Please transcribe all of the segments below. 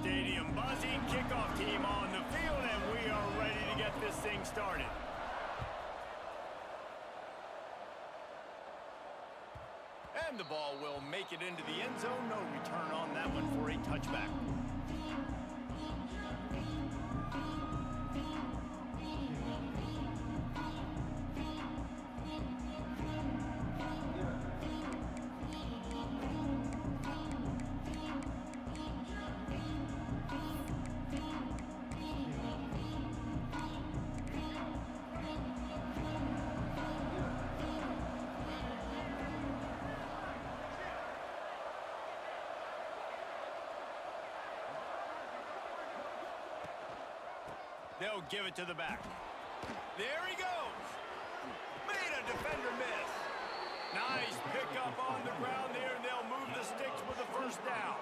stadium buzzing, kickoff team on the field, and we are ready to get this thing started. And the ball will make it into the end zone. No return on that one for a touchback. They'll give it to the back. There he goes. Made a defender miss. Nice pickup on the ground there, and they'll move the sticks with the first down.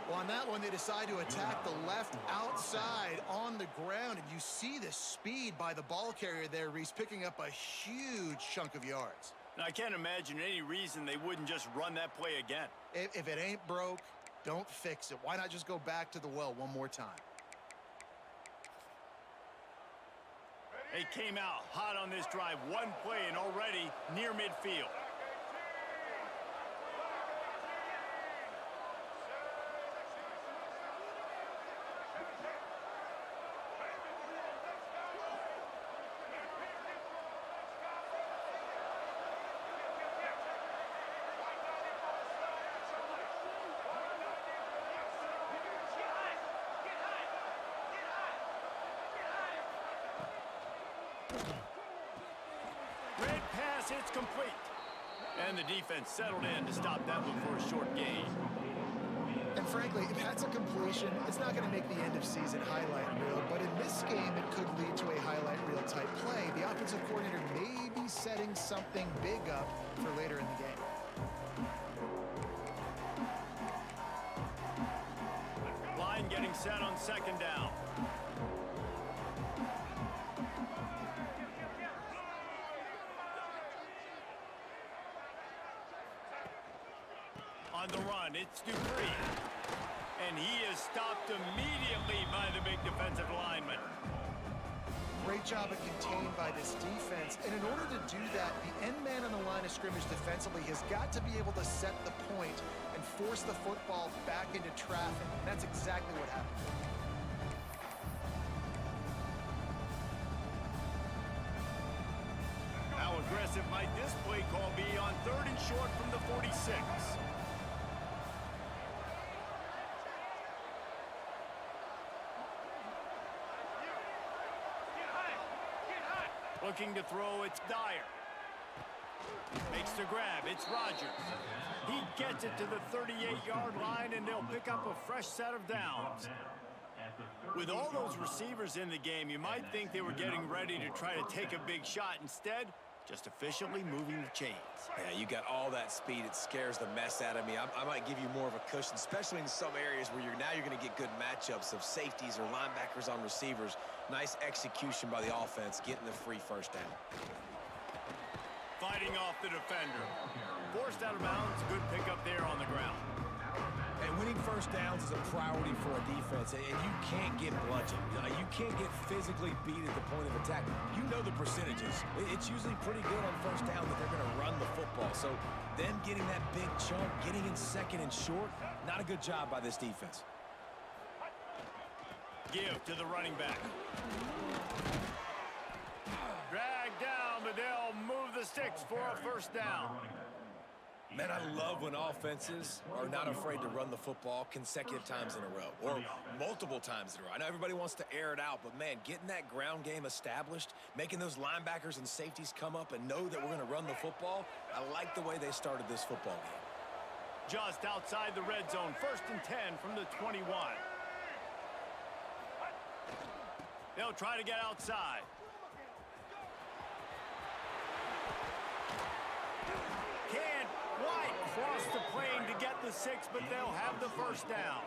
Well, on that one, they decide to attack the left outside on the ground, and you see the speed by the ball carrier there, Reese, picking up a huge chunk of yards. And I can't imagine any reason they wouldn't just run that play again. If it ain't broke, don't fix it. Why not just go back to the well one more time? They came out hot on this drive. One play and already near midfield. It's complete. And the defense settled in to stop that one for a short gain. And frankly, if that's a completion, it's not going to make the end of season highlight reel, but in this game, it could lead to a highlight reel type play. The offensive coordinator may be setting something big up for later in the game. Line getting set on second down. On the run, it's Dupree. And he is stopped immediately by the big defensive lineman. Great job of contained by this defense. And in order to do that, the end man on the line of scrimmage defensively has got to be able to set the point and force the football back into traffic. And that's exactly what happened. How aggressive might this play call be on 3rd and short from the 46? Looking to throw, it's Dyer. Makes the grab, it's Rogers. He gets it to the 38-yard line, and they'll pick up a fresh set of downs. With all those receivers in the game, you might think they were getting ready to try to take a big shot. Instead, just efficiently moving the chains. Yeah, you got all that speed. It scares the mess out of me. I might give you more of a cushion, especially in some areas where you're going to get good matchups of safeties or linebackers on receivers. Nice execution by the offense, getting the free first down. Fighting off the defender. Forced out of bounds. Good pickup there on the ground. And winning first downs is a priority for a defense, and you can't get bludgeoned. You can't get physically beat at the point of attack. You know the percentages. It's usually pretty good on first down that they're going to run the football. So them getting that big chunk, getting in second and short, not a good job by this defense. Give to the running back. Drag down, but they'll move the sticks for a first down. Man, I love when offenses are not afraid to run the football consecutive times in a row or multiple times in a row. I know everybody wants to air it out, but, man, getting that ground game established, making those linebackers and safeties come up and know that we're going to run the football, I like the way they started this football game. Just outside the red zone, 1st and 10 from the 21. They'll try to get outside. Can't quite cross the plane to get the 6, but they'll have the first down.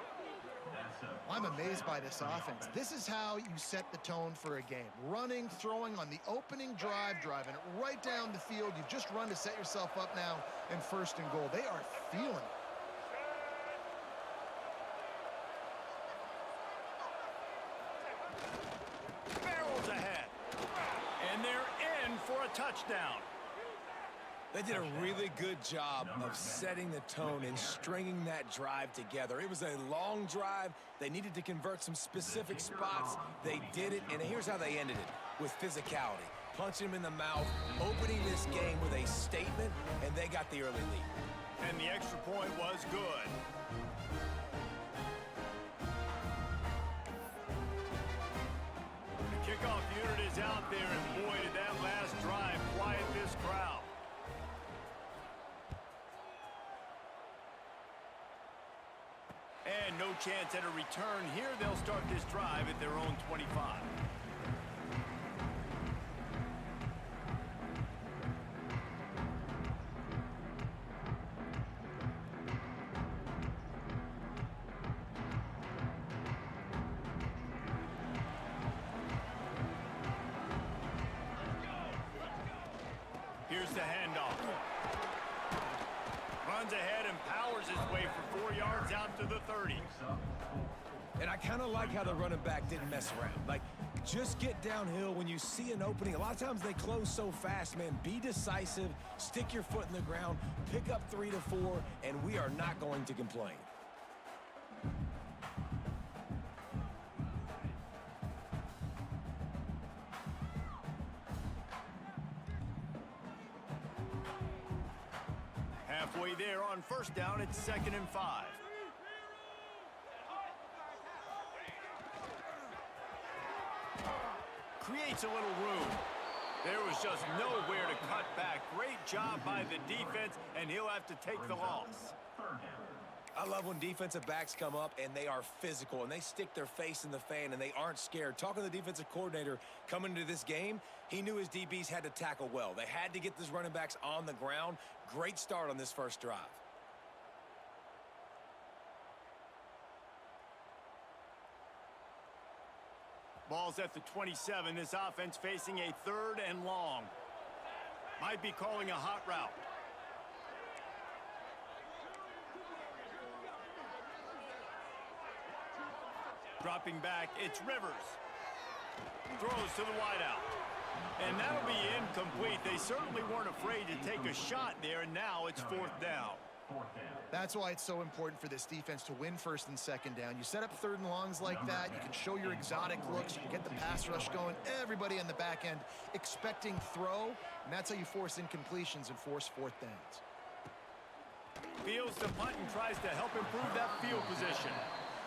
I'm amazed by this offense. This is how you set the tone for a game. Running, throwing on the opening drive, driving it right down the field. You've just run to set yourself up now in 1st and goal. They are feeling it. for a touchdown. They did a really good job of setting the tone and stringing that drive together. It was a long drive. They needed to convert some specific spots. They did it, and here's how they ended it, with physicality. Punching him in the mouth, opening this game with a statement, and they got the early lead. And the extra point was good. The kickoff unit is out there, and boy, did that last drive quiet this crowd. And no chance at a return here. They'll start this drive at their own 25. Here's the handoff. Runs ahead and powers his way for 4 yards out to the 30. And I kind of like how the running back didn't mess around. Like, just get downhill when you see an opening. A lot of times they close so fast, man. Be decisive, stick your foot in the ground, pick up 3 to 4, and we are not going to complain. Halfway there on first down, it's 2nd and 5. Creates a little room. There was just nowhere to cut back. Great job by the defense, and he'll have to take the loss. I love when defensive backs come up and they are physical and they stick their face in the fan and they aren't scared. Talking to the defensive coordinator coming into this game, he knew his DBs had to tackle well. They had to get these running backs on the ground. Great start on this first drive. Ball's at the 27. This offense facing a 3rd and long. Might be calling a hot route. Dropping back, it's Rivers. Throws to the wideout. And that'll be incomplete. They certainly weren't afraid to take a shot there, and now it's 4th down. That's why it's so important for this defense to win 1st and 2nd down. You set up 3rd and longs like that. You can show your exotic looks. You can get the pass rush going. Everybody on the back end expecting throw, and that's how you force incompletions and force 4th downs. Fields the punt and tries to help improve that field position.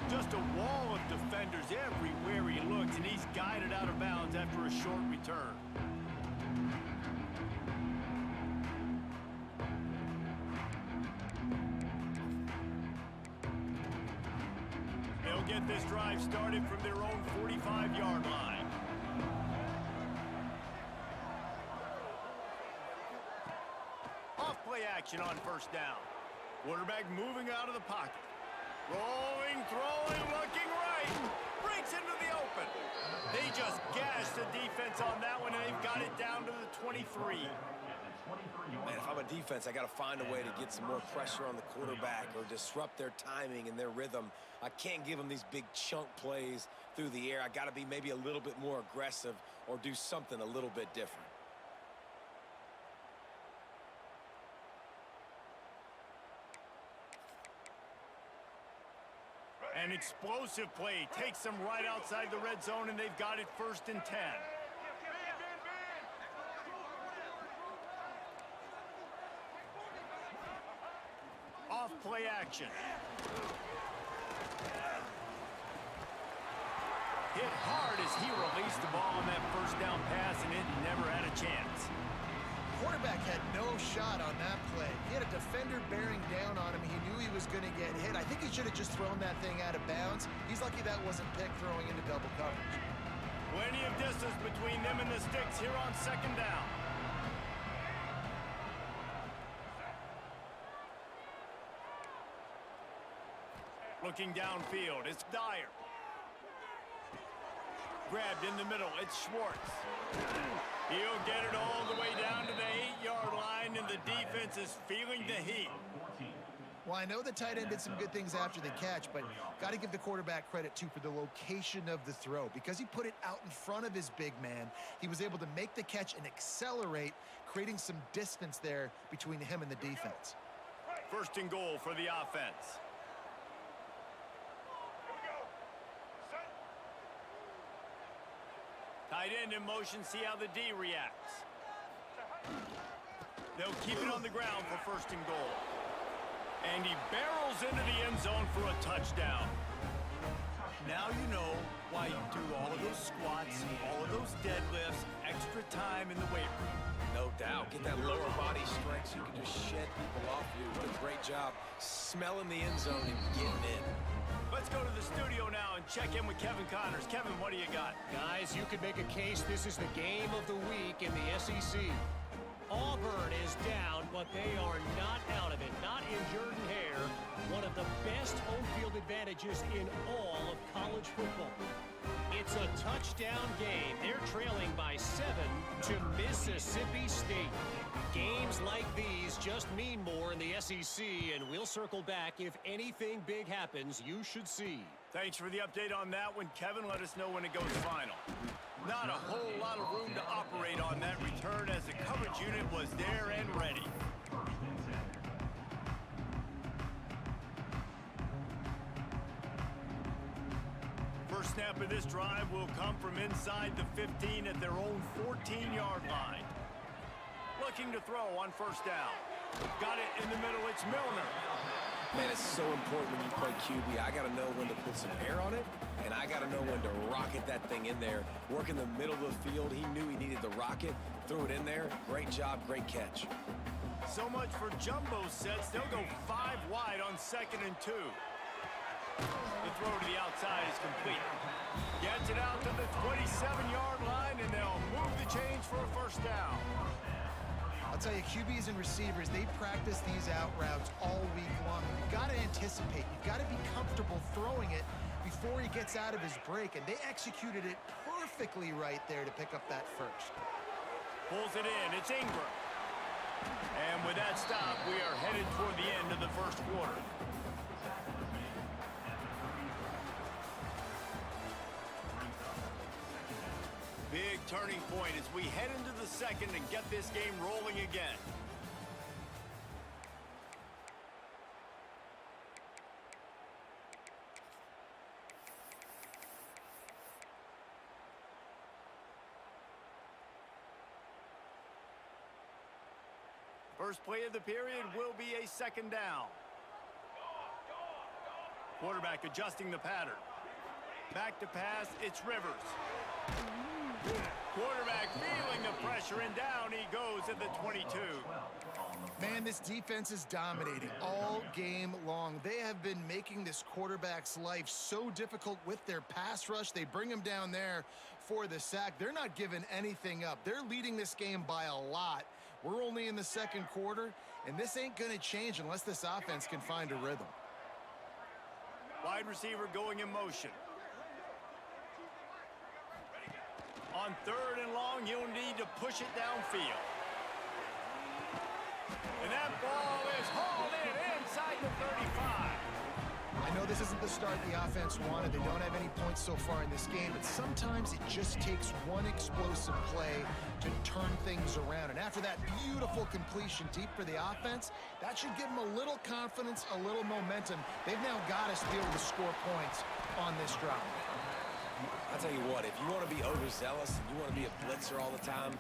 Just a wall of defenders everywhere he looks, and he's guided out of bounds after a short return. They'll get this drive started from their own 45-yard line. Off-play action on first down. Quarterback moving out of the pocket. Rolling, throwing, looking right. Breaks into the open. They just gashed the defense on that one, and they've got it down to the 23. Man, if I'm a defense, I got to find a way to get some more pressure on the quarterback or disrupt their timing and their rhythm. I can't give them these big chunk plays through the air. I got to be maybe a little bit more aggressive or do something a little bit different. An explosive play takes them right outside the red zone, and they've got it 1st and 10. Off-play action. Hit hard as he released the ball on that first down pass, and it never had a chance. Quarterback had no shot on that play. He had a defender bearing down on him. He knew he was going to get hit. I think he should have just thrown that thing out of bounds. He's lucky that wasn't picked throwing into double coverage. Plenty of distance between them and the sticks here on 2nd down. Looking downfield, it's Dyer. Grabbed in the middle, it's Schwartz. He'll get it all the way down to the 8-yard line, and the defense is feeling the heat. Well, I know the tight end did some good things after the catch, but got to give the quarterback credit, too, for the location of the throw. Because he put it out in front of his big man, he was able to make the catch and accelerate, creating some distance there between him and the defense. First and goal for the offense. Tight end in motion, see how the D reacts. They'll keep it on the ground for first and goal. And he barrels into the end zone for a touchdown. Now you know why you do all of those squats, all of those deadlifts, extra time in the weight room. No doubt. Get that lower body strength so you can just shed people off you. What a great job smelling the end zone and getting in. Let's go to the studio now and check in with Kevin Connors. Kevin, what do you got? Guys, you could make a case this is the game of the week in the SEC. Auburn is down, but they are not out of it. Not in Jordan Hare, one of the best home field advantages in all of college football. It's a touchdown game. They're trailing by 7 to Mississippi State. Games like these just mean more in the SEC, and we'll circle back if anything big happens you should see. Thanks for the update on that one, Kevin. Let us know when it goes final. Not a whole lot of room to operate on that return as the coverage unit was there and ready. First snap of this drive will come from inside the 15 at their own 14-yard line. Looking to throw on first down. Got it in the middle. It's Milner. Man, it's so important when you play QB. I got to know when to put some air on it, and I got to know when to rocket that thing in there. Work in the middle of the field. He knew he needed the rocket. Threw it in there. Great job, great catch. So much for jumbo sets. They'll go 5 wide on 2nd and 2. The throw to the outside is complete. Gets it out to the 27-yard line, and they'll move the chains for a first down. I'll tell you, QBs and receivers, they practice these out routes all week long. You've got to anticipate. You've got to be comfortable throwing it before he gets out of his break, and they executed it perfectly right there to pick up that first. Pulls it in. It's Ingram. And with that stop, we are headed toward the end of the first quarter. Big turning point as we head into the second and get this game rolling again. First play of the period will be a second down. Quarterback adjusting the pattern. Back to pass, it's Rivers. Quarterback feeling the pressure, and down he goes at the 22. Man, this defense is dominating all game long. They have been making this quarterback's life so difficult with their pass rush. They bring him down there for the sack. They're not giving anything up. They're leading this game by a lot. We're only in the second quarter, and this ain't going to change unless this offense can find a rhythm. Wide receiver going in motion. On 3rd and long, you'll need to push it downfield. And that ball is hauled in inside the 35. I know this isn't the start the offense wanted. They don't have any points so far in this game, but sometimes it just takes one explosive play to turn things around. And after that beautiful completion deep for the offense, that should give them a little confidence, a little momentum. They've now got us to be able to score points on this drive. I'll tell you what, if you want to be overzealous and you want to be a blitzer all the time,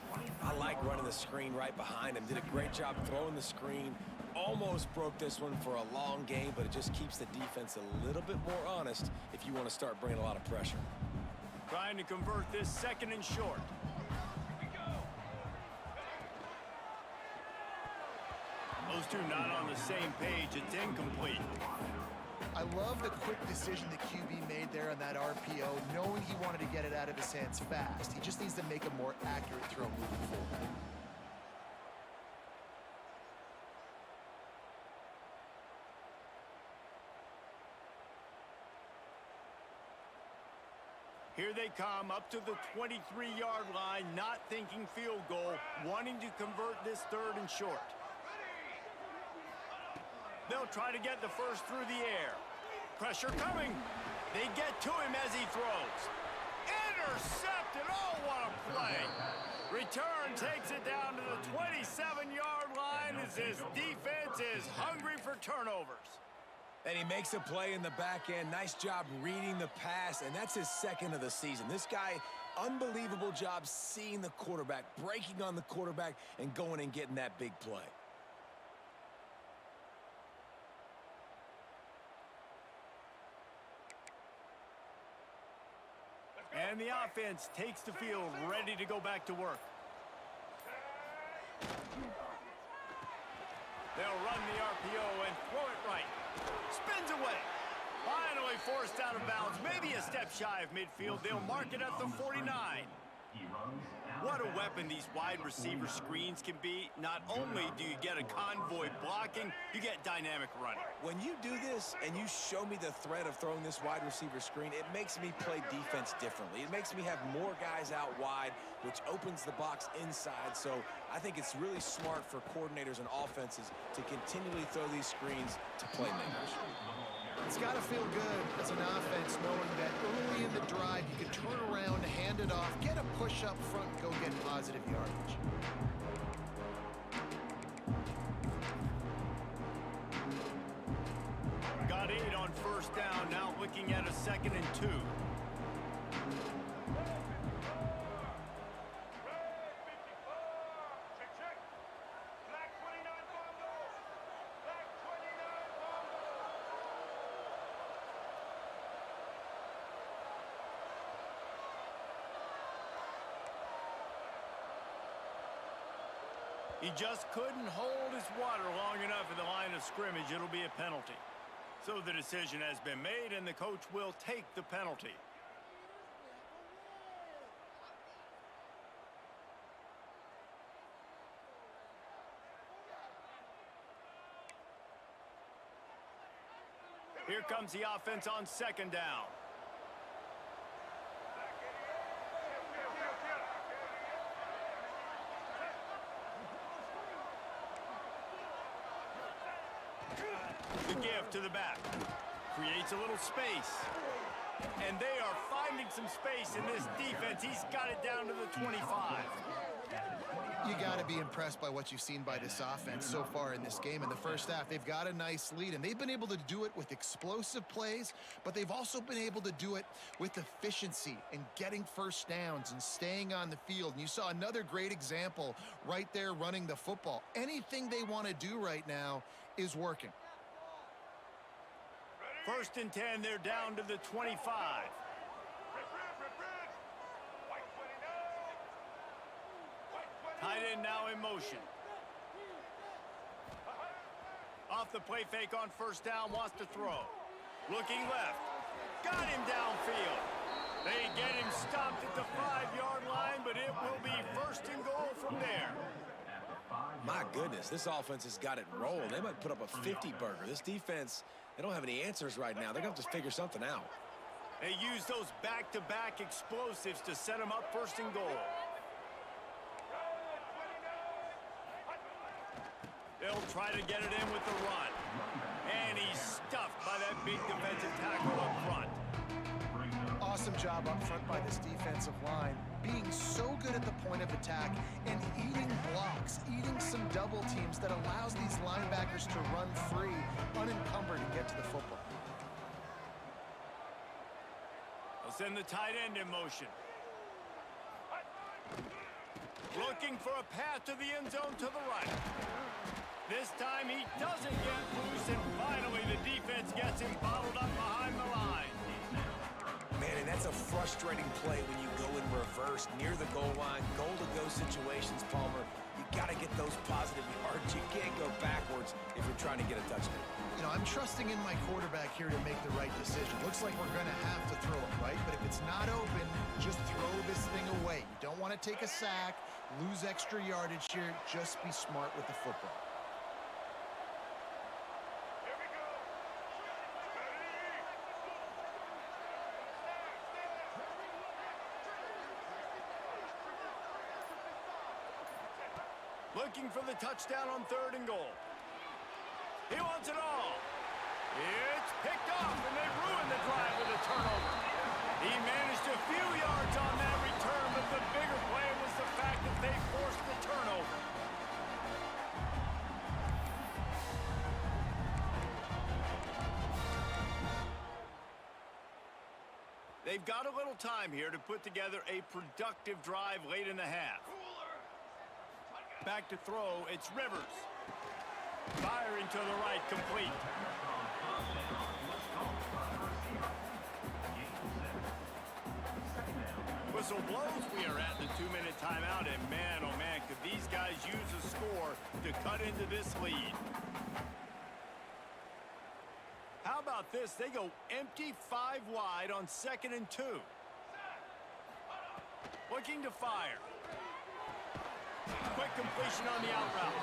I like running the screen right behind him. Did a great job throwing the screen. Almost broke this one for a long game, but it just keeps the defense a little bit more honest if you want to start bringing a lot of pressure. Trying to convert this 2nd and short. Those two not on the same page. It's incomplete. I love the quick decision the QB made there on that RPO, knowing he wanted to get it out of his hands fast. He just needs to make a more accurate throw moving forward. Here they come up to the 23-yard line, not thinking field goal, wanting to convert this 3rd and short. They'll try to get the first through the air. Pressure coming. They get to him as he throws. Intercepted. Oh, what a play. Return takes it down to the 27-yard line as his defense is hungry for turnovers. And he makes a play in the back end. Nice job reading the pass, and that's his second of the season. This guy, unbelievable job seeing the quarterback, breaking on the quarterback, and going and getting that big play. And the offense takes the field, ready to go back to work. They'll run the RPO and throw it right. Spins away. Finally forced out of bounds. Maybe a step shy of midfield. They'll mark it at the 49. What a weapon these wide receiver screens can be. Not only do you get a convoy blocking, you get dynamic running. When you do this and you show me the threat of throwing this wide receiver screen, it makes me play defense differently. It makes me have more guys out wide, which opens the box inside. So I think it's really smart for coordinators and offenses to continually throw these screens to playmakers. It's got to feel good as an offense knowing that early in the drive you can turn around, hand it off, get a push up front, and go get positive yardage. Got 8 on first down, now looking at a 2nd and 2. He just couldn't hold his water long enough in the line of scrimmage. It'll be a penalty. So the decision has been made, and the coach will take the penalty. Here comes the offense on 2nd down. The give to the back. Creates a little space. And they are finding some space in this defense. He's got it down to the 25. You got to be impressed by what you've seen by this offense so far in this game. In the first half, they've got a nice lead, and they've been able to do it with explosive plays, but they've also been able to do it with efficiency and getting first downs and staying on the field. And you saw another great example right there running the football. Anything they want to do right now is working. 1st and 10, they're down to the 25. Tight end now in motion. Off the play fake on first down, wants to throw. Looking left. Got him downfield. They get him stopped at the 5-yard line, but it will be 1st and goal from there. My goodness, this offense has got it rolling. They might put up a 50-burger. This defense, they don't have any answers right now. They're going to have to figure something out. They use those back-to-back explosives to set them up 1st and goal. They'll try to get it in with the run. And he's stuffed by that big defensive tackle up front. Awesome job up front by this defensive line, being so good at the point of attack and eating blocks, eating some double teams that allows these linebackers to run free, unencumbered, and get to the football. They'll send the tight end in motion. Looking for a path to the end zone to the right. This time he doesn't get loose, and finally the defense gets him bottled up behind the line. Man, and that's a frustrating play when you go in reverse near the goal line, goal-to-go situations, Palmer. You got to get those positive yards. You can't go backwards if you're trying to get a touchdown. You know, I'm trusting in my quarterback here to make the right decision. Looks like we're going to have to throw it, right? But if it's not open, just throw this thing away. You don't want to take a sack, lose extra yardage here. Just be smart with the football. Looking for the touchdown on 3rd and goal. He wants it all. It's picked off, and they ruined the drive with a turnover. He managed a few yards on that return, but the bigger play was the fact that they forced the turnover. They've got a little time here to put together a productive drive late in the half. Back to throw, it's Rivers. Firing to the right, complete. Whistle blows. We are at the 2-minute timeout, and man, oh man, could these guys use a score to cut into this lead. How about this? They go empty 5 wide on 2nd and 2. Looking to fire. Quick completion on the out route.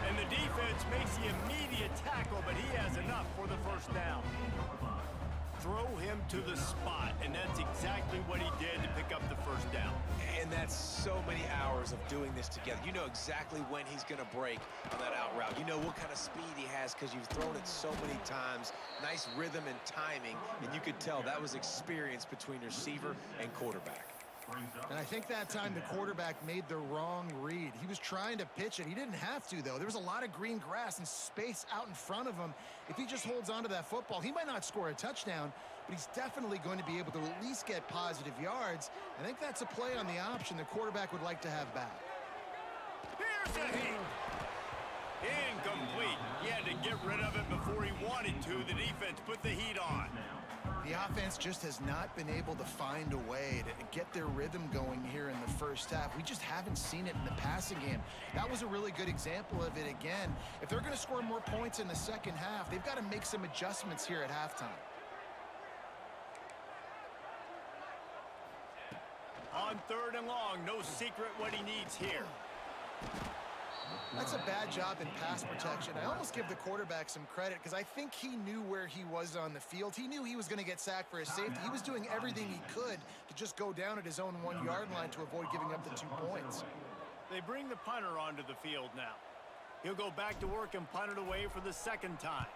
And the defense makes the immediate tackle, but he has enough for the first down. Throw him to the spot, and that's exactly what he did to pick up the first down. And that's so many hours of doing this together. You know exactly when he's going to break on that out route. You know what kind of speed he has because you've thrown it so many times. Nice rhythm and timing, and you could tell that was experience between receiver and quarterback. And I think that time the quarterback made the wrong read. He was trying to pitch it. He didn't have to, though. There was a lot of green grass and space out in front of him. If he just holds on to that football, he might not score a touchdown, but he's definitely going to be able to at least get positive yards. I think that's a play on the option the quarterback would like to have back. Here's a hit. Incomplete. He had to get rid of it before he wanted to. The defense put the heat on. The offense just has not been able to find a way to get their rhythm going here in the first half. We just haven't seen it in the passing game. That was a really good example of it again. If they're going to score more points in the second half, they've got to make some adjustments here at halftime. On 3rd and long, no secret what he needs here. That's a bad job in pass protection. I almost give the quarterback some credit because I think he knew where he was on the field. He knew he was going to get sacked for his safety. He was doing everything he could to just go down at his own 1-yard line to avoid giving up the 2 points. They bring the punter onto the field now. He'll go back to work and punt it away for the 2nd time.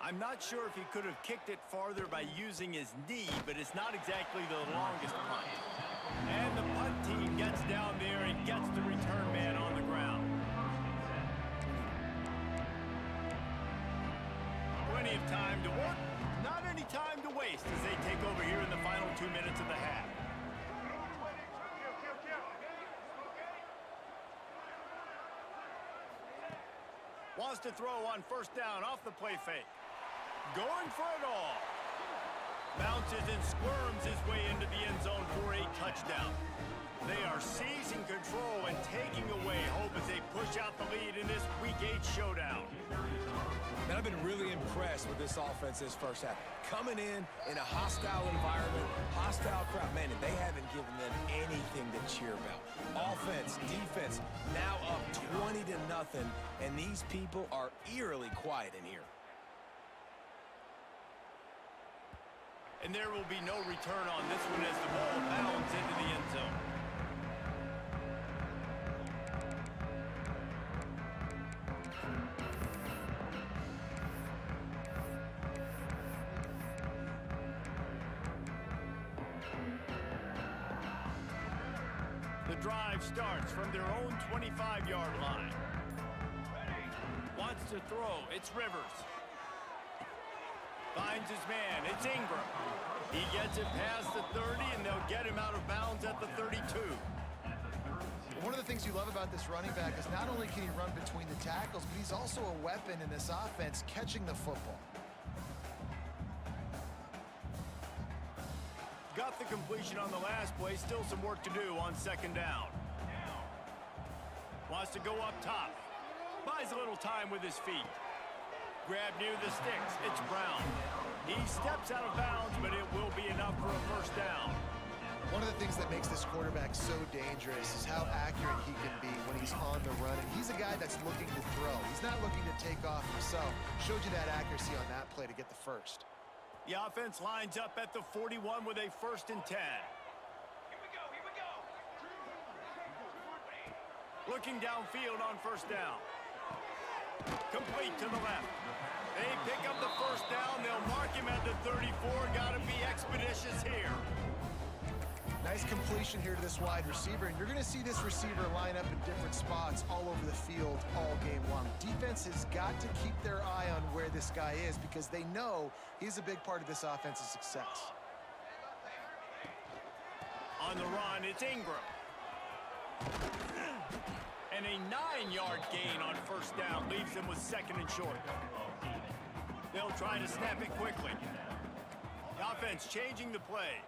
I'm not sure if he could have kicked it farther by using his knee, but it's not exactly the longest punt. And the punt team gets down there and gets the return man on the ground. Plenty of time to work, not any time to waste as they take over here in the final 2 minutes of the half. Wants to throw on 1st down off the play fake. Going for it all. Bounces and squirms his way into the end zone for a touchdown. They are seizing control and taking away hope as they push out the lead in this Week 8 showdown. Man, I've been really impressed with this offense this first half. Coming in a hostile environment, hostile crowd, man, and they haven't given them anything to cheer about. Offense, defense, now up 20-0, and these people are eerily quiet in here. And there will be no return on this one as the ball bounds into the end zone. The drive starts from their own 25-yard line. Wants to throw. It's Rivers. Finds his man. It's Ingram. He gets it past the 30, and they'll get him out of bounds at the 32. One of the things you love about this running back is not only can he run between the tackles, but he's also a weapon in this offense catching the football. Got the completion on the last play. Still some work to do on 2nd down. Wants to go up top. Buys a little time with his feet. Grab near the sticks. It's Brown. He steps out of bounds, but it will be enough for a 1st down. One of the things that makes this quarterback so dangerous is how accurate he can be when he's on the run. And he's a guy that's looking to throw. He's not looking to take off himself. Showed you that accuracy on that play to get the 1st. The offense lines up at the 41 with a 1st and 10. Here we go. Looking downfield on 1st down. Complete to the left. They pick up the first down. They'll mark him at the 34. Got to be expeditious here. Nice completion here to this wide receiver, and you're going to see this receiver line up in different spots all over the field all game long. Defense has got to keep their eye on where this guy is because they know he's a big part of this offense's success. On the run, it's Ingram. And a 9-yard gain on first down leaves them with second and short. They'll try to snap it quickly. The offense changing the play.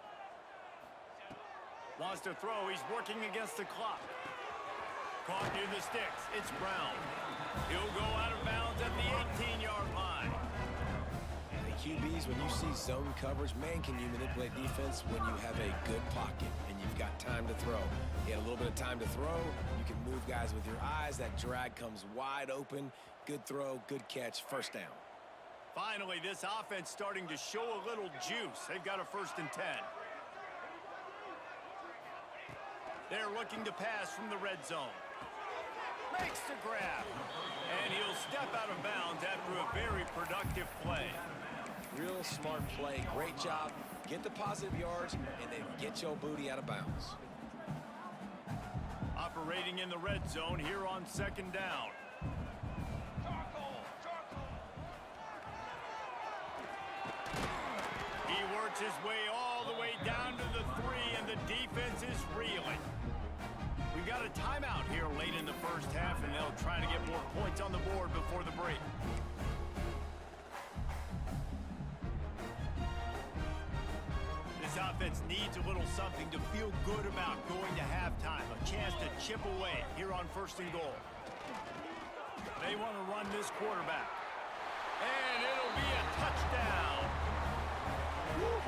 Wants to throw. He's working against the clock. Caught near the sticks. It's Brown. He'll go out of bounds at the 18-yard line. The QBs, when you see zone coverage, man, can you manipulate defense when you have a good pocket and you've got time to throw. You had a little bit of time to throw. You can move guys with your eyes. That drag comes wide open. Good throw, good catch, first down. Finally, this offense starting to show a little juice. They've got a 1st and 10. They're looking to pass from the red zone. Makes the grab. And he'll step out of bounds after a very productive play. Real smart play. Great job. Get the positive yards, and then get your booty out of bounds. Operating in the red zone here on 2nd down. He works his way all the way down to the 3, and the defense is reeling. We've got a timeout here late in the first half, and they'll try to get more points on the board before the break. This offense needs a little something to feel good about going to halftime. A chance to chip away here on 1st and goal. They want to run this quarterback. And it'll be a touchdown.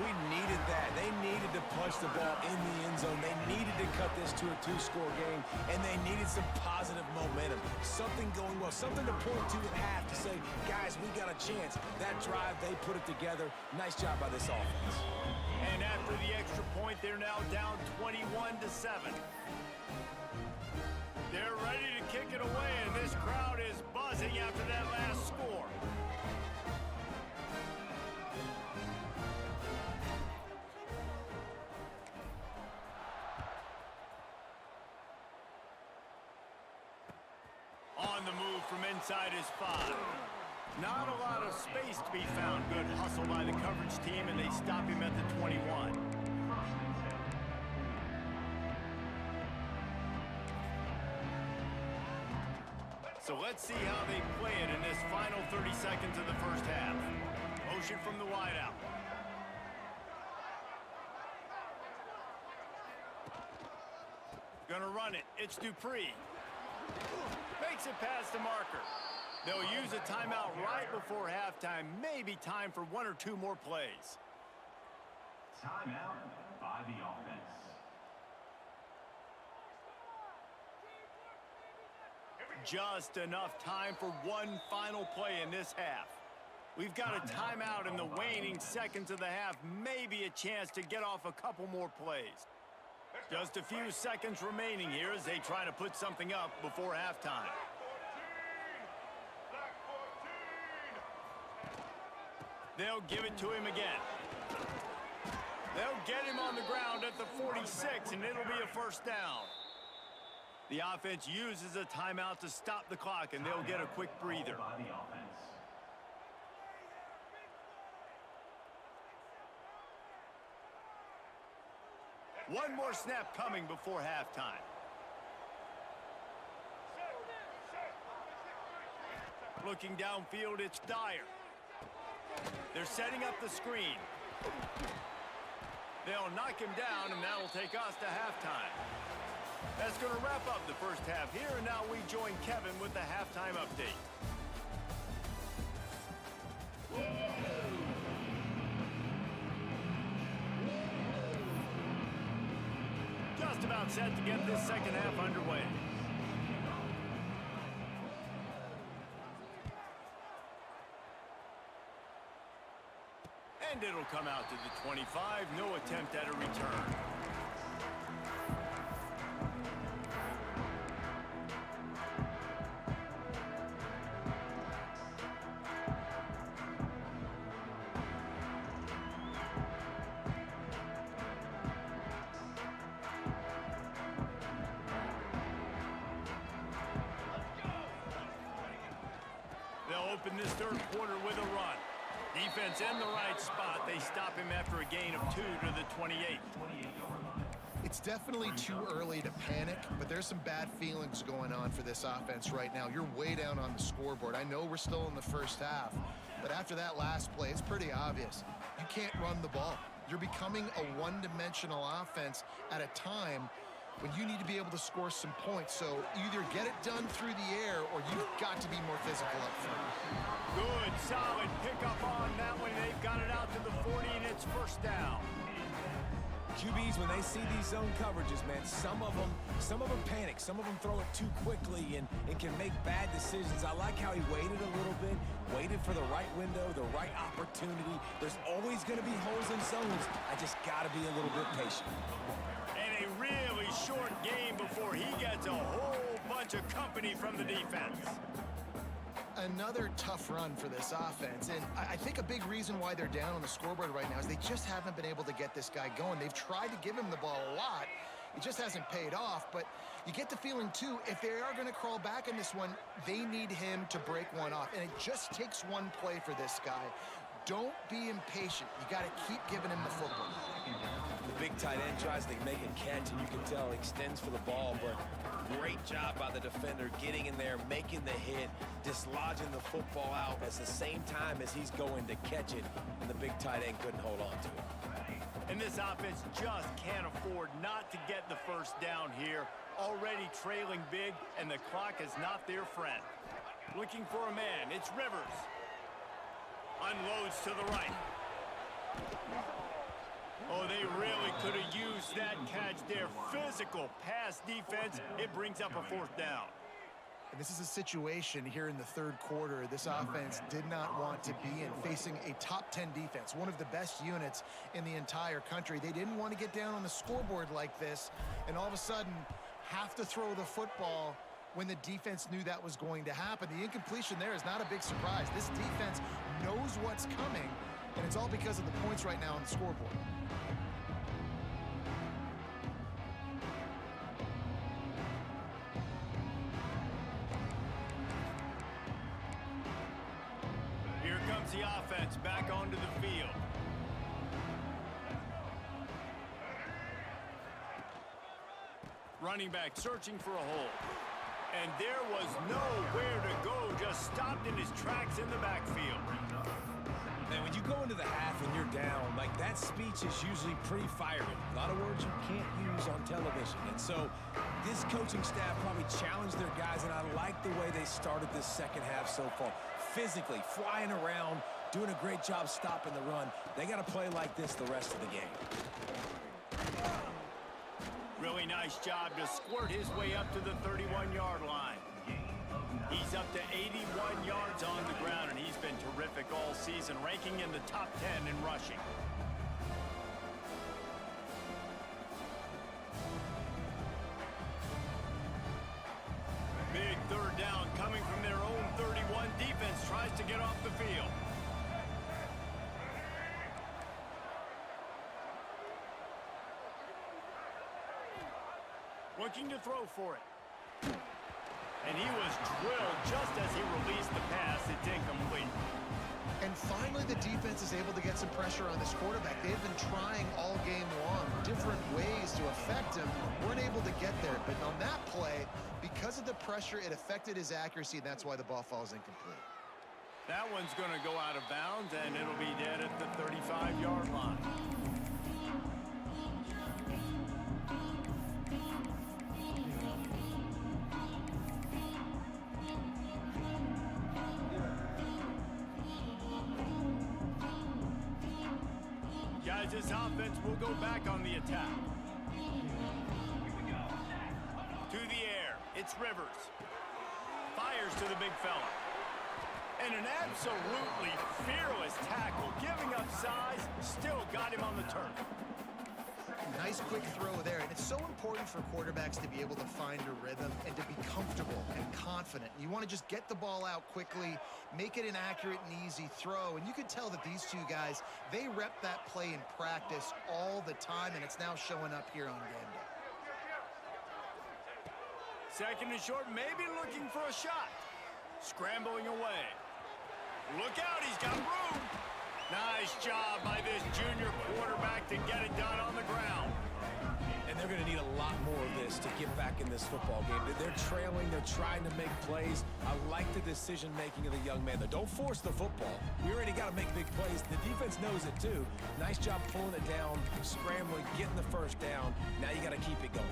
We needed that. They needed to punch the ball in the end zone. They needed to cut this to a 2-score game, and they needed some positive momentum. Something going well, something to point to at half to say, guys, we got a chance. That drive, they put it together. Nice job by this offense. And after the extra point, they're now down 21-7. They're ready to kick it away, and this crowd is buzzing after that last score. On the move from inside is 5. Not a lot of space to be found. Good hustle by the coverage team, and they stop him at the 21. So let's see how they play it in this final 30 seconds of the first half. Motion from the wideout. Gonna run it. It's Dupree. Makes it past the marker. They'll use a timeout right before halftime. Maybe time for 1 or 2 more plays. Timeout by the offense. Just enough time for one final play in this half. We've got a timeout in the waning seconds of the half. Maybe a chance to get off a couple more plays. Just a few seconds remaining here as they try to put something up before halftime. They'll give it to him again. They'll get him on the ground at the 46, and it'll be a first down. The offense uses a timeout to stop the clock, and they'll get a quick breather. One more snap coming before halftime. Looking downfield, it's Dyer. They're setting up the screen. They'll knock him down, and that'll take us to halftime. That's going to wrap up the first half here, and now we join Kevin with the halftime update. Just about set to get this second half underway. And it'll come out to the 25. No attempt at a return. the third quarter with a run. Defense in the right spot. They stop him after a gain of 2 to the 28. It's definitely too early to panic, but there's some bad feelings going on for this offense right now. You're way down on the scoreboard. I know we're still in the first half, but after that last play, it's pretty obvious. You can't run the ball. You're becoming a one-dimensional offense at a time when you need to be able to score some points. So either get it done through the air or you've got to be more physical up front. Good, solid pickup on that one. They've got it out to the 40, and it's first down. QBs, when they see these zone coverages, man, some of them panic. Some of them throw it too quickly and can make bad decisions. I like how he waited a little bit, waited for the right window, the right opportunity. There's always going to be holes in zones. I just got to be a little bit patient. And a really short game before he gets a whole bunch of company from the defense. Another tough run for this offense, and I think a big reason why they're down on the scoreboard right now is they just haven't been able to get this guy going. They've tried to give him the ball a lot. It just hasn't paid off, but you get the feeling, too, if they are going to crawl back in this one, they need him to break one off, and it just takes one play for this guy. Don't be impatient. You got to keep giving him the football. The big tight end tries to make a catch, and you can tell he extends for the ball, but great job by the defender getting in there, making the hit, dislodging the football out at the same time as he's going to catch it, and the big tight end couldn't hold on to it. And this offense just can't afford not to get the first down here. Already trailing big, and the clock is not their friend. Looking for a man, it's Rivers. Unloads to the right. Oh, they really could have used that catch there. Physical pass defense. It brings up a fourth down. And this is a situation here in the third quarter this offense did not want to be in, facing a top 10 defense, one of the best units in the entire country. They didn't want to get down on the scoreboard like this, and all of a sudden have to throw the football when the defense knew that was going to happen. The incompletion there is not a big surprise. This defense knows what's coming, and it's all because of the points right now on the scoreboard. Here comes the offense back onto the field. Running back searching for a hole. And there was nowhere to go, just stopped in his tracks in the backfield. Man, when you go into the half and you're down, like that speech is usually pretty fiery. A lot of words you can't use on television. And so this coaching staff probably challenged their guys, and I like the way they started this second half so far. Physically, flying around, doing a great job stopping the run. They got to play like this the rest of the game. Really nice job to squirt his way up to the 31-yard line. He's up to 81 yards on the ground, and he's been terrific all season, ranking in the top 10 in rushing. Big third down coming from their own 31. Defense tries to get off the field. Looking to throw for it. And he was drilled just as he released the pass. It's incomplete. And finally, the defense is able to get some pressure on this quarterback. They've been trying all game long, different ways to affect him. Weren't able to get there. But on that play, because of the pressure, it affected his accuracy, and that's why the ball falls incomplete. That one's going to go out of bounds, and it'll be dead at the 35-yard line. Guys, this offense will go back on the attack. To the air, it's Rivers. Fires to the big fella. And an absolutely fearless tackle, giving up size, still got him on the turf. Nice quick throw there, and it's so important for quarterbacks to be able to find a rhythm and to be comfortable and confident. You want to just get the ball out quickly, make it an accurate and easy throw, and you can tell that these two guys, they rep that play in practice all the time, and it's now showing up here on game day. Second and short, maybe looking for a shot. Scrambling away. Look out, he's got room. Nice job by this junior quarterback to get it done on the ground. And they're going to need a lot more of this to get back in this football game. They're trailing. They're trying to make plays. I like the decision-making of the young man, though. Don't force the football. We already got to make big plays. The defense knows it, too. Nice job pulling it down, scrambling, getting the first down. Now you got to keep it going.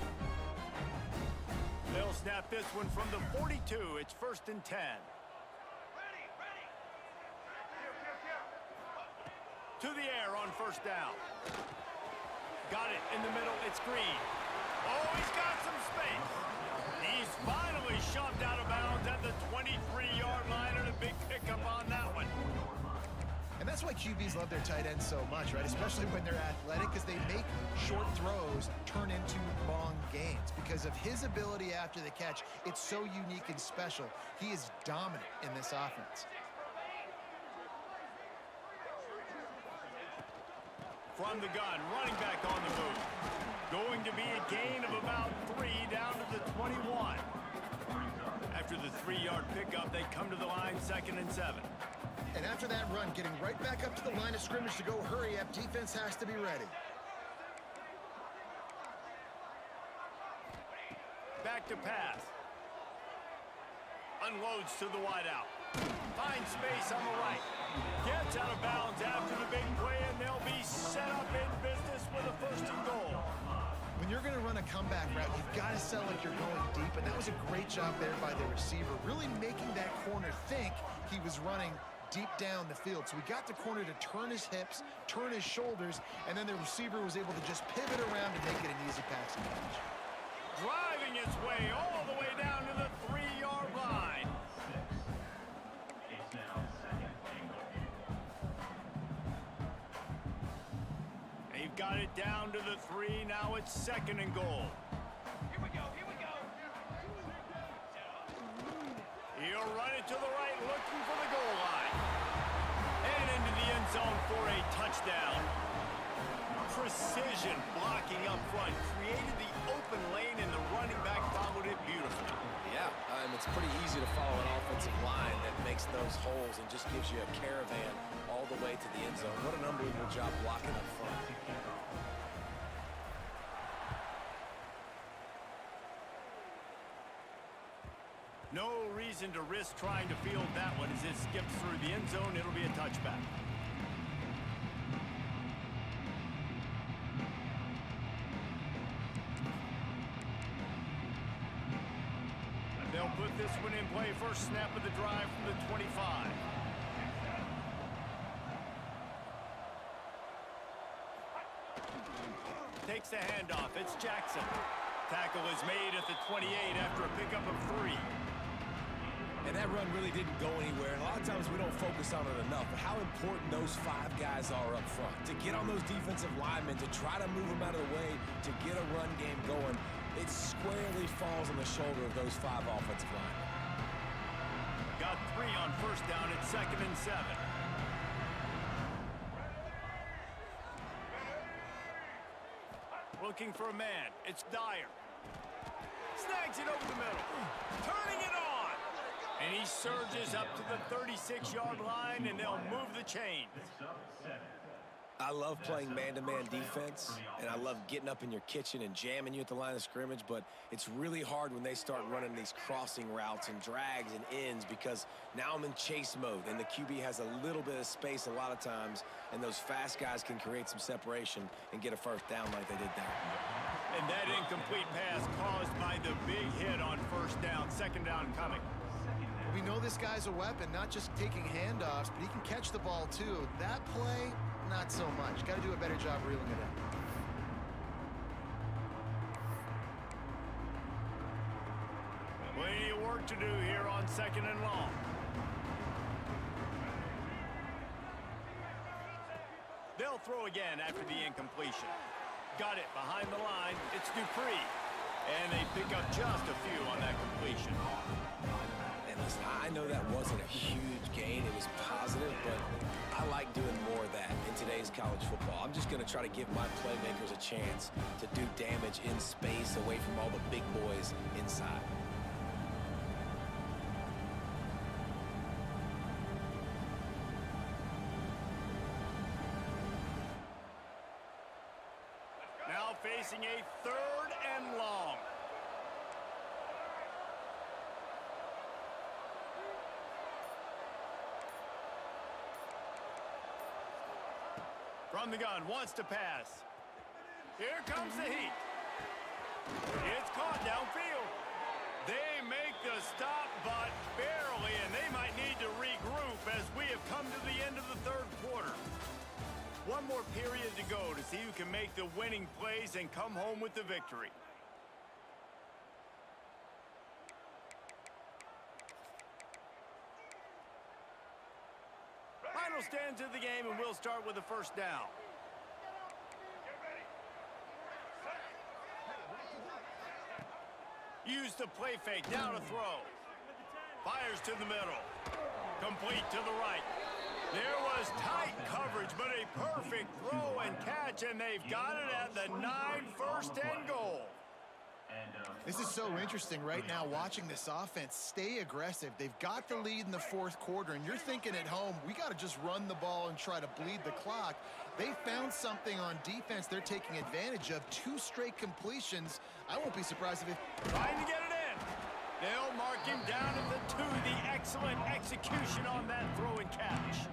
They'll snap this one from the 42. It's 1st and 10. To the air on 1st down. Got it in the middle. It's Green. Oh, he's got some space. He's finally shoved out of bounds at the 23-yard line, and a big pickup on that one. And that's why QBs love their tight ends so much, right? Especially when they're athletic, because they make short throws turn into long gains. Because of his ability after the catch, it's so unique and special. He is dominant in this offense. From the gun, running back on the move. Going to be a gain of about 3 down to the 21. After the 3-yard pickup, they come to the line 2nd and 7. And after that run, getting right back up to the line of scrimmage to go hurry up, defense has to be ready. Back to pass. Unloads to the wideout. Finds space on the right. Gets out of bounds after the big play, and they'll be set up in business with a 1st and goal. When you're going to run a comeback route, you've got to sell like you're going deep, and that was a great job there by the receiver, really making that corner think he was running deep down the field. So we got the corner to turn his hips, turn his shoulders, and then the receiver was able to just pivot around and make it an easy passing catch. Driving his way all the way down to the 3-yard line. It's now 2nd and goal. They've got it down to the 3. Now it's 2nd and goal. Here we go, here we go. He'll run it to the right, looking for the goal line. And into the end zone for a touchdown. Precision blocking up front created the open lane, and the running back followed it beautifully. Yeah, it's pretty easy to follow an offensive line that makes those holes and just gives you a caravan all the way to the end zone. What an unbelievable job blocking up front. No reason to risk trying to field that one. As it skips through the end zone, it'll be a touchback. They'll put this one in play. First snap of the drive from the 25. Takes the handoff. It's Jackson. Tackle is made at the 28 after a pickup of 3. And that run really didn't go anywhere. And a lot of times we don't focus on it enough, but how important those 5 guys are up front. To get on those defensive linemen, to try to move them out of the way, to get a run game going, it squarely falls on the shoulder of those 5 offensive linemen. Got 3 on 1st down at 2nd and 7. Looking for a man. It's Dyer. Snags it over the middle. Turning it on. And he surges up to the 36-yard line, and they'll move the chain. I love playing man-to-man defense, and I love getting up in your kitchen and jamming you at the line of scrimmage, but it's really hard when they start running these crossing routes and drags and ends, because now I'm in chase mode, and the QB has a little bit of space a lot of times, and those fast guys can create some separation and get a 1st down like they did there. And that incomplete pass caused by the big hit on 1st down. 2nd down coming. We know this guy's a weapon, not just taking handoffs, but he can catch the ball too. That play, not so much. Got to do a better job reeling it in. Plenty of work to do here on 2nd and long. They'll throw again after the incompletion. Got it behind the line. It's Dupree. And they pick up just a few on that completion. And listen, I know that wasn't a huge gain. It was positive, but I like doing more of that in today's college football. I'm just going to try to give my playmakers a chance to do damage in space away from all the big boys inside. facing a 3rd and long. From the gun, wants to pass. Here comes the heat. It's caught downfield. They make the stop, but barely, and they might need to regroup as we have come to the end of the 3rd quarter. One more period to go to see who can make the winning plays and come home with the victory. Final stands of the game, and we'll start with the 1st down. Use the play fake, down to throw. Fires to the middle. Complete to the right. There was tight coverage, but a perfect throw and catch, and they've got it at the 9, 1st and goal. This is so interesting right now, watching this offense stay aggressive. They've got the lead in the 4th quarter, and you're thinking at home, we got to just run the ball and try to bleed the clock. They found something on defense they're taking advantage of. 2 straight completions. I won't be surprised if Trying to get it in. They'll mark him down at the 2. The excellent execution on that throw and catch.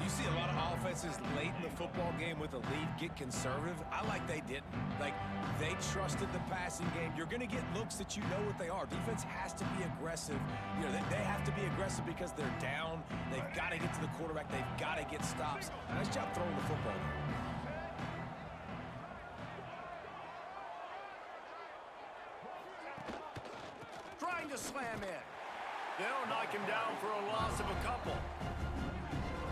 You see a lot of offenses late in the football game with a lead get conservative. I like they didn't. Like, they trusted the passing game. You're going to get looks that you know what they are. Defense has to be aggressive. You know, they have to be aggressive because they're down. They've got to get to the quarterback. They've got to get stops. Nice job throwing the football. Trying to slam in. They'll knock him down for a loss of a couple.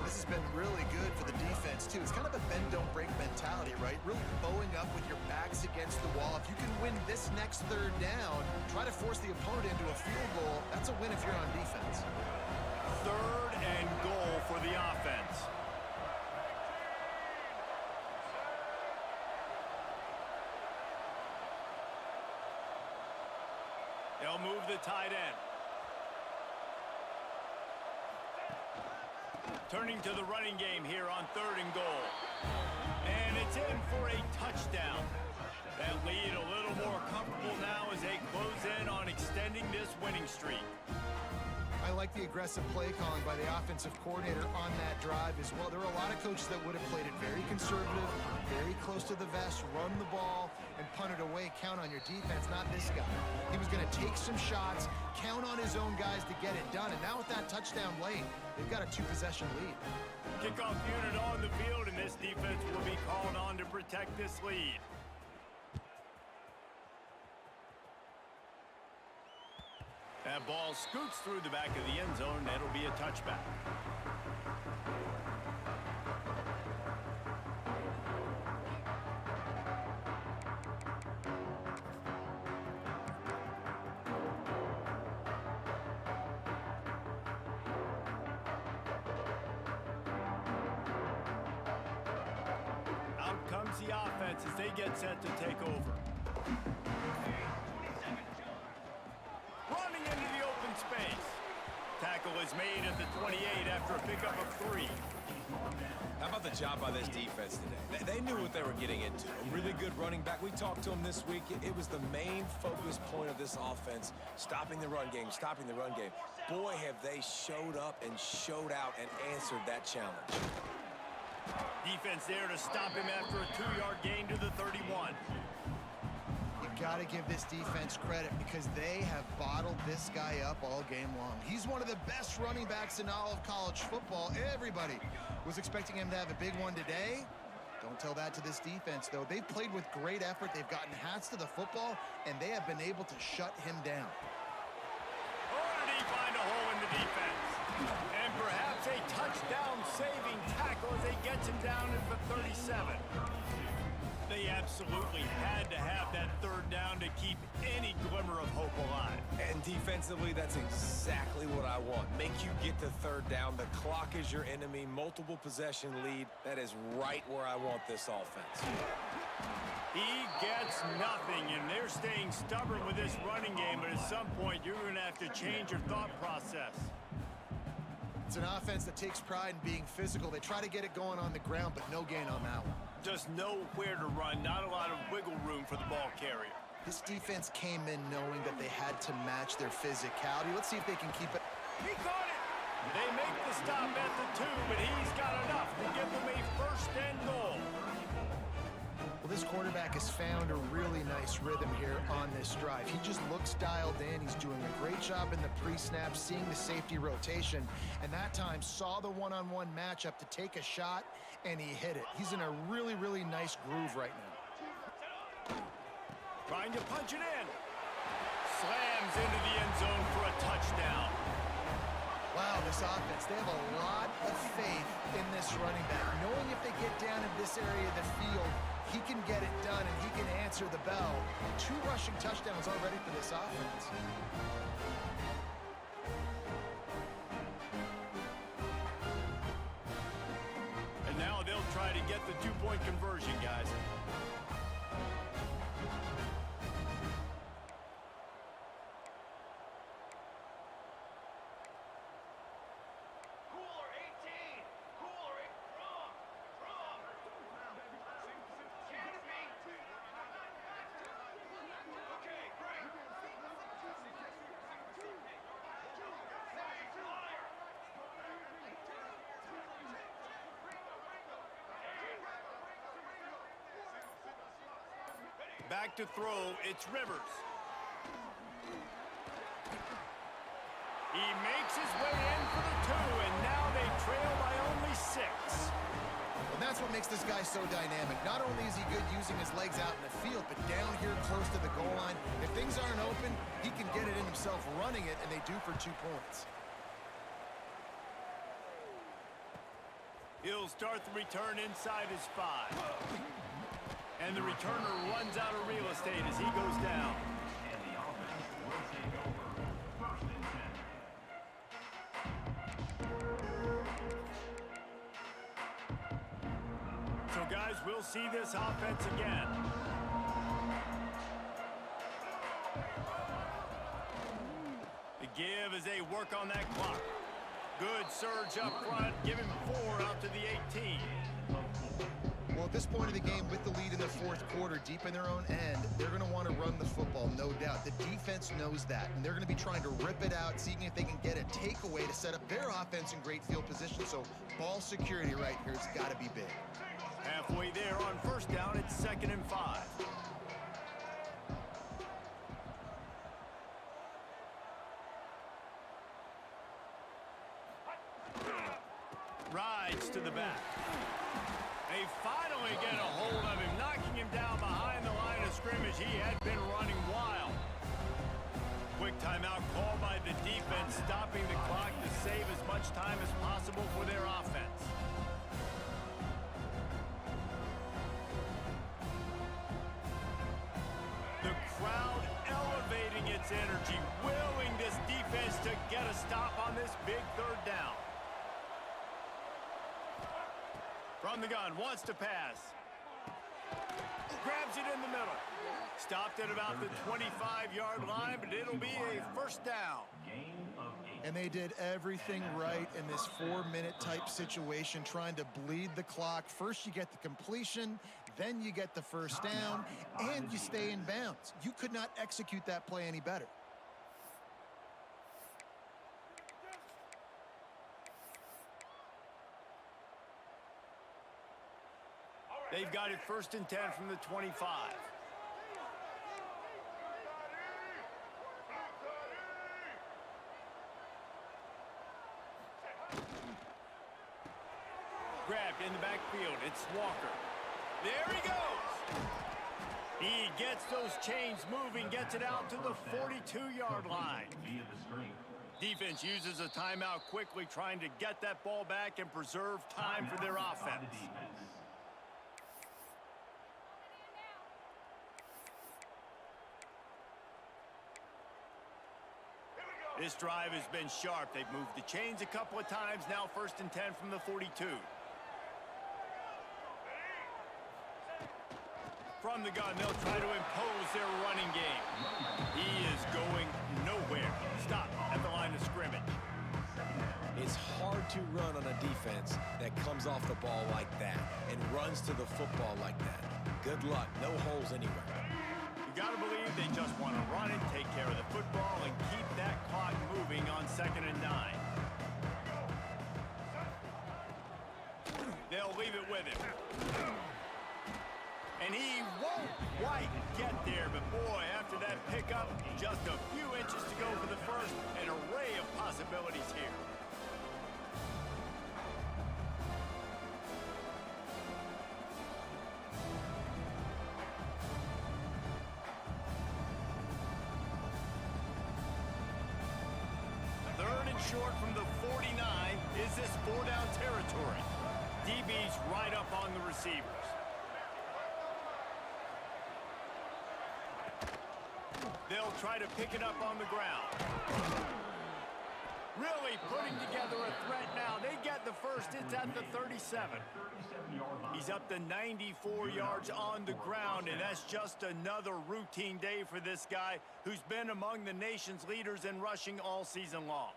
This has been really good for the defense, too. It's kind of a bend-don't-break mentality, right? Really bowing up with your backs against the wall. If you can win this next 3rd down, try to force the opponent into a field goal, that's a win if you're on defense. 3rd and goal for the offense. They'll move the tight end. Turning to the running game here on 3rd and goal. And it's in for a touchdown. That lead a little more comfortable now as they close in on extending this winning streak. I like the aggressive play calling by the offensive coordinator on that drive as well. There are a lot of coaches that would have played it very conservative, very close to the vest, run the ball, and punt it away. Count on your defense, not this guy. He was going to take some shots, count on his own guys to get it done. And now with that touchdown late, they've got a 2-possession lead. Kickoff unit on the field, and this defense will be called on to protect this lead. That ball scoots through the back of the end zone. That'll be a touchback. Out comes the offense as they get set to take over. Running into the open space. Tackle is made at the 28 after a pickup of 3. How about the job by this defense today? They knew what they were getting into. A really good running back. We talked to him this week. It was the main focus point of this offense, stopping the run game, stopping the run game. Boy, have they showed up and showed out and answered that challenge. Defense there to stop him after a 2-yard gain to the 31. Got to give this defense credit because they have bottled this guy up all game long. He's one of the best running backs in all of college football. Everybody was expecting him to have a big one today. Don't tell that to this defense, though. They've played with great effort. They've gotten hats to the football, and they have been able to shut him down. Or did he find a hole in the defense? And perhaps a touchdown-saving tackle as he gets him down at the 37. They absolutely had to have that 3rd down to keep any glimmer of hope alive. And defensively, that's exactly what I want. Make you get to 3rd down. The clock is your enemy. Multiple possession lead. That is right where I want this offense. He gets nothing, and they're staying stubborn with this running game, but at some point, you're going to have to change your thought process. It's an offense that takes pride in being physical. They try to get it going on the ground, but no gain on that one. Just nowhere to run, not a lot of wiggle room for the ball carrier. This defense came in knowing that they had to match their physicality. Let's see if they can keep it. He got it! They make the stop at the 2, but he's got enough to give them a first and goal. Well, this quarterback has found a really nice rhythm here on this drive. He just looks dialed in. He's doing a great job in the pre-snap, seeing the safety rotation, and that time saw the one-on-one matchup to take a shot, and he hit it. He's in a really, really nice groove right now. Trying to punch it in. Slams into the end zone for a touchdown. Wow, this offense, they have a lot of faith in this running back, knowing if they get down in this area of the field, he can get it done and he can answer the bell. 2 rushing touchdowns already for this offense. And now they'll try to get the 2-point conversion, guys. Back to throw, it's Rivers. He makes his way in for the 2, and now they trail by only 6. And that's what makes this guy so dynamic. Not only is he good using his legs out in the field, but down here close to the goal line, if things aren't open, he can get it in himself running it, and they do for 2 points. He'll start the return inside his 5. And the returner runs out of real estate as he goes down. And the offense will take over. First and 10. So, guys, we'll see this offense again. The give as they work on that clock. Good surge up front. Give him 4 out to the 18. Well, at this point of the game, with the lead in the 4th quarter, deep in their own end, they're going to want to run the football, no doubt. The defense knows that, and they're going to be trying to rip it out, seeing if they can get a takeaway to set up their offense in great field position. So ball security right here has got to be big. Halfway there on first down, it's 2nd and 5. Rides to the back. They finally get a hold of him, knocking him down behind the line of scrimmage. He had been running wild. Quick timeout called by the defense, stopping the clock to save as much time as possible for their offense. The crowd elevating its energy, willing this defense to get a stop on this big 3rd down. From the gun, wants to pass. Grabs it in the middle. Stopped at about the 25-yard line, but it'll be a first down. And they did everything right in this 4-minute type situation, trying to bleed the clock. First, you get the completion, then you get the first down, and you stay in bounds. You could not execute that play any better. They've got it 1st and 10 from the 25. Grabbed in the backfield. It's Walker. There he goes. He gets those chains moving, gets it out to the 42-yard line. Defense uses a timeout quickly, trying to get that ball back and preserve time for their offense. This drive has been sharp. They've moved the chains a couple of times. Now 1st and 10 from the 42. From the gun, they'll try to impose their running game. He is going nowhere. Stop at the line of scrimmage. It's hard to run on a defense that comes off the ball like that and runs to the football like that. Good luck. No holes anywhere. You got to believe they just want to run and take care of the football and keep that clock moving on 2nd and 9. They'll leave it with him. And he won't quite get there, but boy, after that pickup, just a few inches to go for the first. An array of possibilities here. Third and short from the 49. Is this 4-down territory? DB's right up on the receivers. They'll try to pick it up on the ground. Really putting together a threat now. They get the first. It's at the 37. He's up to 94 yards on the ground, and that's just another routine day for this guy who's been among the nation's leaders in rushing all season long.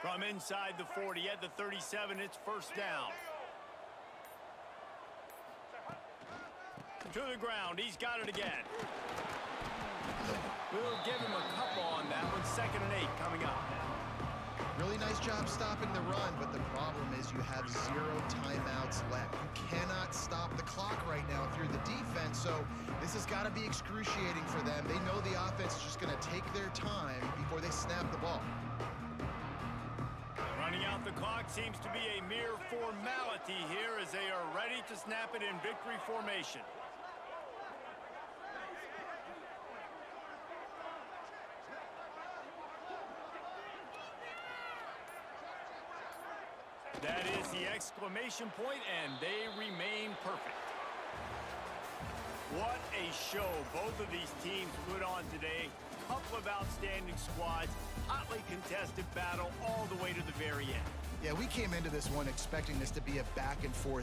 From inside the 40 at the 37, it's first down. To the ground, he's got it again. We'll give him a couple on that one. 2nd and 8 coming up. Really nice job stopping the run, but the problem is you have 0 timeouts left. You cannot stop the clock right now if you're the defense, so this has got to be excruciating for them. They know the offense is just going to take their time before they snap the ball. Running out the clock seems to be a mere formality here as they are ready to snap it in victory formation. That is the exclamation point, and they remain perfect. What a show both of these teams put on today. Couple of outstanding squads, hotly contested battle all the way to the very end. Yeah, we came into this one expecting this to be a back and forth